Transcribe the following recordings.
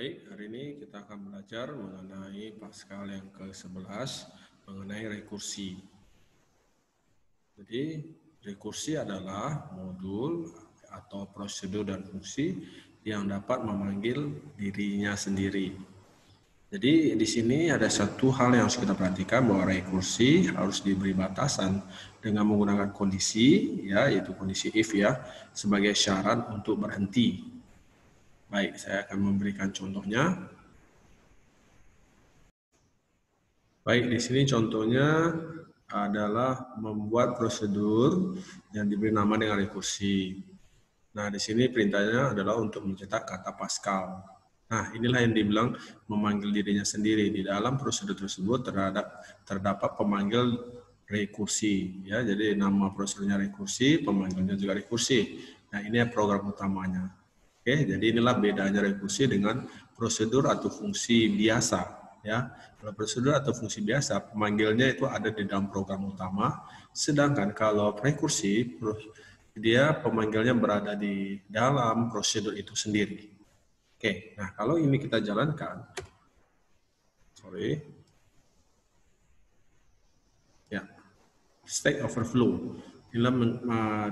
Baik, hari ini kita akan belajar mengenai Pascal yang ke-11 mengenai rekursi. Jadi, rekursi adalah modul atau prosedur dan fungsi yang dapat memanggil dirinya sendiri. Jadi, di sini ada satu hal yang harus kita perhatikan, bahwa rekursi harus diberi batasan dengan menggunakan kondisi, yaitu kondisi if sebagai syarat untuk berhenti. Baik, saya akan memberikan contohnya. Baik, di sini contohnya adalah membuat prosedur yang diberi nama dengan rekursi. Nah, di sini perintahnya adalah untuk mencetak kata Pascal. Nah, inilah yang dibilang memanggil dirinya sendiri. Di dalam prosedur tersebut terdapat pemanggil rekursi. Ya, jadi nama prosedurnya rekursi, pemanggilnya juga rekursi. Nah, ini program utamanya. Oke, jadi inilah bedanya rekursi dengan prosedur atau fungsi biasa. Ya, kalau prosedur atau fungsi biasa, pemanggilnya itu ada di dalam program utama. Sedangkan kalau rekursi, dia pemanggilnya berada di dalam prosedur itu sendiri. Oke, nah kalau ini kita jalankan, ya, Stack Overflow. Inilah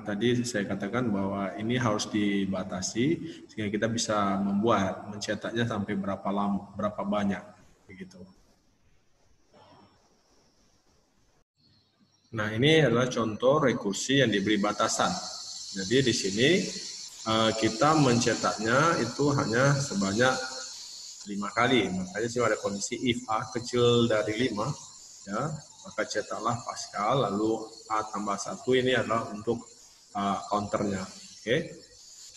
tadi saya katakan bahwa ini harus dibatasi sehingga kita bisa mencetaknya sampai berapa lama, berapa banyak, begitu. Nah, ini adalah contoh rekursi yang diberi batasan. Jadi di sini kita mencetaknya itu hanya sebanyak 5 kali. Makanya sih ada kondisi if A kecil dari 5, ya, maka cetaklah Pascal, lalu A tambah 1 ini adalah untuk counternya. Oke.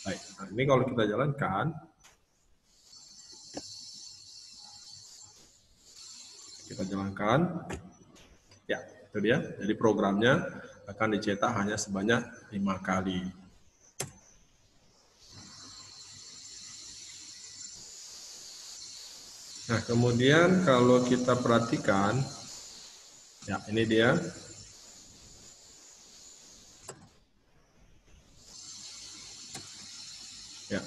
Baik. Nah, ini kalau kita jalankan, ya, itu dia. Jadi programnya akan dicetak hanya sebanyak 5 kali. Nah, kemudian kalau kita perhatikan, ya, ini dia. Ya,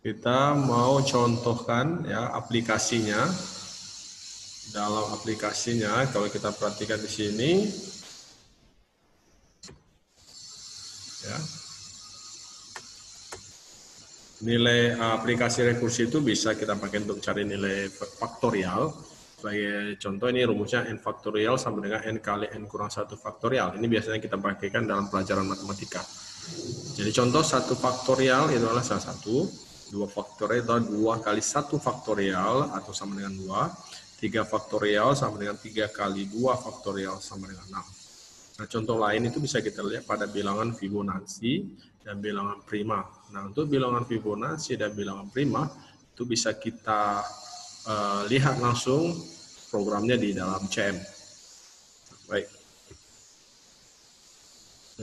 kita mau contohkan ya aplikasinya. Dalam aplikasinya, kalau kita perhatikan di sini, ya, nilai aplikasi rekursi itu bisa kita pakai untuk cari nilai faktorial. Sebagai contoh, ini rumusnya n faktorial sama dengan n kali n kurang 1 faktorial. Ini biasanya kita pakaikan dalam pelajaran matematika. Jadi contoh 1 faktorial itu adalah salah 1, 2 faktorial itu 2 kali 1 faktorial atau sama dengan 2, 3 faktorial sama dengan 3 kali 2 faktorial sama dengan 6. Nah, contoh lain itu bisa kita lihat pada bilangan Fibonacci dan bilangan prima. Nah, untuk bilangan Fibonacci dan bilangan prima itu bisa kita lihat langsung programnya di dalam CM. Baik.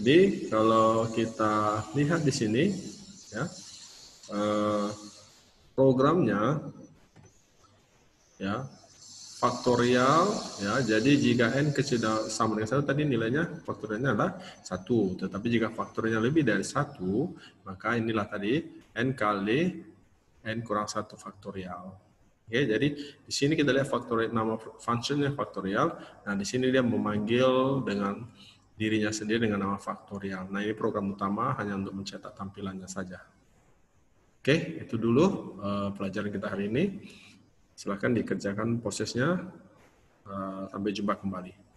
Jadi kalau kita lihat di sini, ya, programnya, ya, faktorial, ya. Jadi jika n kecil sama dengan 1 tadi nilainya faktorialnya adalah 1. Tetapi jika faktorialnya lebih dari 1, maka inilah tadi n kali n kurang 1 faktorial. Oke, jadi di sini kita lihat faktorial, nama functionnya faktorial. Nah, di sini dia memanggil dengan dirinya sendiri dengan nama faktorial. Nah, ini program utama hanya untuk mencetak tampilannya saja. Oke, itu dulu pelajaran kita hari ini. Silakan dikerjakan prosesnya. Sampai jumpa kembali.